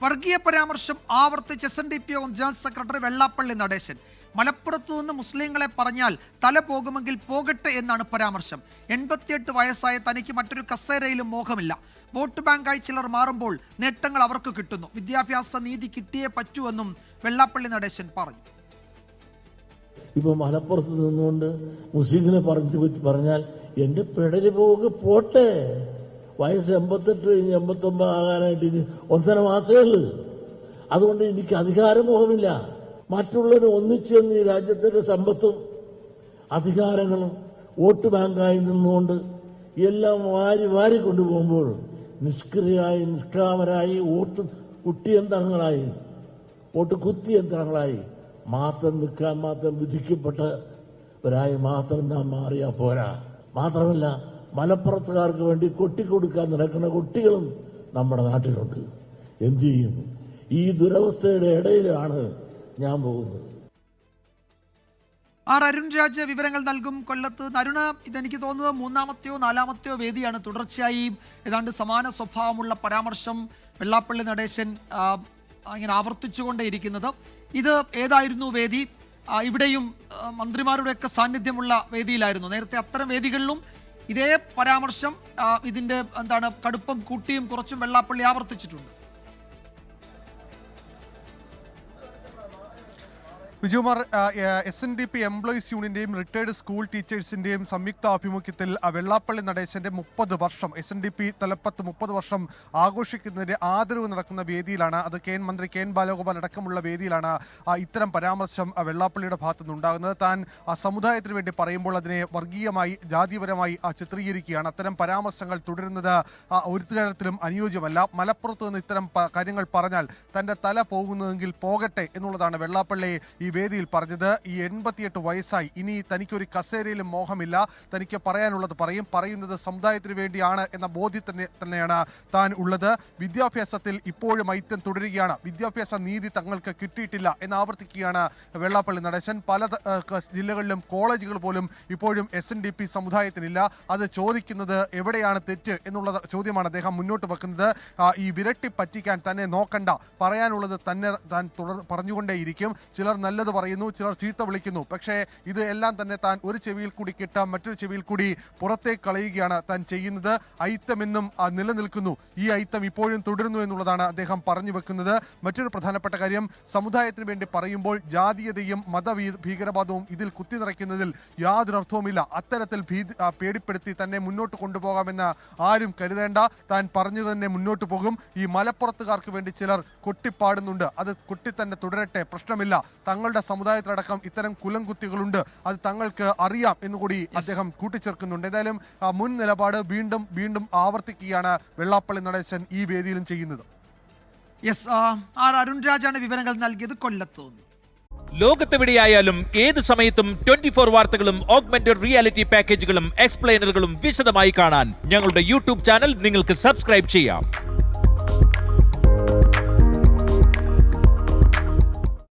വർഗീയ പരാമർശം ആവർത്തിച്ച് SNDP യോഗം ജനറൽ സെക്രട്ടറി വെള്ളാപ്പള്ളി നടേശൻ. മലപ്പുറത്തു നിന്ന് മുസ്ലിങ്ങളെ പറഞ്ഞാൽ തല പോകുമെങ്കിൽ പോകട്ടെ എന്നാണ് പരാമർശം. 88 വയസ്സായ തനിക്ക് മറ്റൊരു കസേരയിലും മോഹമില്ല. വോട്ട് ബാങ്കായി ചിലർ മാറുമ്പോൾ നേട്ടങ്ങൾ അവർക്ക് കിട്ടുന്നു. വിദ്യാഭ്യാസ നീതി കിട്ടിയേ പറ്റൂവെന്നും വെള്ളാപ്പള്ളി നടേശൻ പറഞ്ഞു. ഇപ്പൊ മലപ്പുറത്ത് നിന്നുകൊണ്ട് മുസ്ലിങ്ങളെ പറഞ്ഞാൽ എന്റെ പെടല് പോട്ടെ, വയസ്സ് 88 കഴിഞ്ഞ് 89 ആകാനായിട്ട് ഇനി 1.5 മാസമേ ഉള്ളൂ. അതുകൊണ്ട് എനിക്ക് അധികാരമോഹമില്ല. മറ്റുള്ളവർ ഒന്നിച്ചെന്ന് ഈ രാജ്യത്തിന്റെ സമ്പത്തും അധികാരങ്ങളും വോട്ട് ബാങ്കായി നിന്നുകൊണ്ട് എല്ലാം വാരി കൊണ്ടുപോകുമ്പോൾ നിഷ്ക്രിയായി നിഷ്കാമരായി വോട്ട് കുട്ടിയന്ത്രങ്ങളായി വോട്ട് കുത്തിയന്ത്രങ്ങളായി മാത്രം നിൽക്കാൻ മാത്രം വിധിക്കപ്പെട്ടവരായി മാത്രം നാം മാറിയാൽ പോരാ. മാത്രമല്ല മലപ്പുറത്തുകാർക്ക് വേണ്ടി കൊട്ടിക്കൊടുക്കാൻ നടക്കുന്ന കുട്ടികളും നമ്മുടെ നാട്ടിലുണ്ട്. എന്തു ചെയ്യും? ഈ ദുരവസ്ഥയുടെ ഇടയിലാണ് ഞാൻ പോകുന്നത്. അരുൺ രാജ് വിവരങ്ങൾ നൽകും കൊല്ലത്ത്. അരുണ്, ഇതെനിക്ക് തോന്നുന്നത് 3-ാമത്തെയോ 4-ാമത്തെയോ വേദിയാണ് തുടർച്ചയായി ഏതാണ്ട് സമാന സ്വഭാവമുള്ള പരാമർശം വെള്ളാപ്പള്ളി നടേശൻ ഇങ്ങനെ ആവർത്തിച്ചുകൊണ്ടേയിരിക്കുന്നത്. ഇത് ഏതായിരുന്നു വേദി? ഇവിടെയും മന്ത്രിമാരുടെയൊക്കെ സാന്നിധ്യമുള്ള വേദിയിലായിരുന്നു. നേരത്തെ അത്തരം വേദികളിലും ഇതേ പരാമർശം ഇതിന്റെ കടുപ്പം കൂട്ടിയും കുറച്ചും വെള്ളാപ്പള്ളി ആവർത്തിച്ചിട്ടുണ്ട്. വിജയകുമാർ, SNDP എംപ്ലോയീസ് യൂണിയന്റെയും റിട്ടയർഡ് സ്കൂൾ ടീച്ചേഴ്സിന്റെയും സംയുക്ത ആഭിമുഖ്യത്തിൽ വെള്ളാപ്പള്ളി നടേശന്റെ 30 വർഷം SNDP തലപ്പത്ത് 30 വർഷം ആഘോഷിക്കുന്നതിന്റെ ആദരവ് നടക്കുന്ന വേദിയിലാണ്, അത് മന്ത്രി കെ എൻ ബാലഗോപാൽ അടക്കമുള്ള വേദിയിലാണ് ഇത്തരം പരാമർശം വെള്ളാപ്പള്ളിയുടെ ഭാഗത്തു നിന്നുണ്ടാകുന്നത്. താൻ സമുദായത്തിന് വേണ്ടി പറയുമ്പോൾ അതിനെ വർഗീയമായി ജാതിപരമായി ചിത്രീകരിക്കുകയാണ്. അത്തരം പരാമർശങ്ങൾ തുടരുന്നത് ഒരു തരത്തിലും അനുയോജ്യമല്ല. മലപ്പുറത്ത് നിന്ന് ഇത്തരം കാര്യങ്ങൾ പറഞ്ഞാൽ തന്റെ തല പോകുന്നതെങ്കിൽ പോകട്ടെ എന്നുള്ളതാണ് വെള്ളാപ്പള്ളി ഈ വേദിയിൽ പറഞ്ഞത്. ഈ 88 വയസ്സായി, ഇനി തനിക്കൊരു കസേരയിലും മോഹമില്ല, തനിക്ക് പറയാനുള്ളത് പറയുന്നത് സമുദായത്തിന് വേണ്ടിയാണ് എന്ന ബോധ്യത്തിന് തന്നെയാണ് താൻ ഉള്ളത്. വിദ്യാഭ്യാസത്തിൽ ഇപ്പോഴും ഐക്യം തുടരുകയാണ്. വിദ്യാഭ്യാസ നീതി തങ്ങൾക്ക് കിട്ടിയിട്ടില്ല എന്ന് ആവർത്തിക്കുകയാണ് വെള്ളാപ്പള്ളി നടേശൻ. പല ജില്ലകളിലും കോളേജുകൾ പോലും ഇപ്പോഴും SNDP സമുദായത്തിനില്ല. അത് ചോദിക്കുന്നത് എവിടെയാണ് തെറ്റ് എന്നുള്ള ചോദ്യമാണ് അദ്ദേഹം മുന്നോട്ട് വെക്കുന്നത്. ഈ വിരട്ടി പറ്റിക്കാൻ തന്നെ നോക്കണ്ട, പറയാനുള്ളത് തന്നെ താൻ പറഞ്ഞുകൊണ്ടേയിരിക്കും. ചിലർ നല്ലത് പറയുന്നു, ചിലർ ചീത്ത വിളിക്കുന്നു. പക്ഷേ ഇത് എല്ലാം തന്നെ താൻ ഒരു ചെവിയിൽ കൂടി കിട്ടാൻ മറ്റൊരു ചെവിയിൽ കൂടി പുറത്തേക്ക് കളയുകയാണ് താൻ ചെയ്യുന്നത്. ഐത്തമെന്നും നിലനിൽക്കുന്നു, ഈ ഐത്തം ഇപ്പോഴും തുടരുന്നു എന്നുള്ളതാണ് അദ്ദേഹം പറഞ്ഞു വെക്കുന്നത്. മറ്റൊരു പ്രധാനപ്പെട്ട കാര്യം, സമുദായത്തിന് വേണ്ടി പറയുമ്പോൾ ജാതീയതയും ഭീകരവാദവും ഇതിൽ കുത്തി നിറയ്ക്കുന്നതിൽ യാതൊരു അർത്ഥവുമില്ല. അത്തരത്തിൽ പേടിപ്പെടുത്തി തന്നെ മുന്നോട്ട് കൊണ്ടുപോകാമെന്ന് ആരും കരുതേണ്ട. താൻ പറഞ്ഞു തന്നെ മുന്നോട്ട് പോകും. ഈ മലപ്പുറത്തുകാർക്ക് വേണ്ടി ചിലർ കൊട്ടിപ്പാടുന്നുണ്ട്, അത് കൊട്ടി തന്നെ തുടരട്ടെ, പ്രശ്നമില്ല. തങ്ങളുടെ സമുദായത്തിലടക്കം ഇത്തരം കുലംകുത്തികളുണ്ട്, അത് തങ്ങൾക്ക് അറിയാം എന്നുകൂടി അദ്ദേഹം കൂട്ടിച്ചേർക്കുന്നുണ്ട്. ഏതായാലും മുൻ നിലപാട് വീണ്ടും ആവർത്തിക്കുകയാണ് വെള്ളാപ്പള്ളി നടേശൻ ഈ വേദിയിലും ചെയ്യുന്നത്. അരുൺ രാജാണ് വിവരങ്ങൾ നൽകിയത് കൊല്ലത്ത്. ലോകത്തെവിടെയായാലും ഏത് സമയത്തും 24 വാർത്തകളും ഓഗ്മെന്റഡ് റിയാലിറ്റി പാക്കേജുകളും എക്സ്പ്ലെയിനറുകളും വിശദമായി കാണാൻ ഞങ്ങളുടെ YouTube ചാനൽ നിങ്ങൾക്ക് സബ്സ്ക്രൈബ് ചെയ്യാം.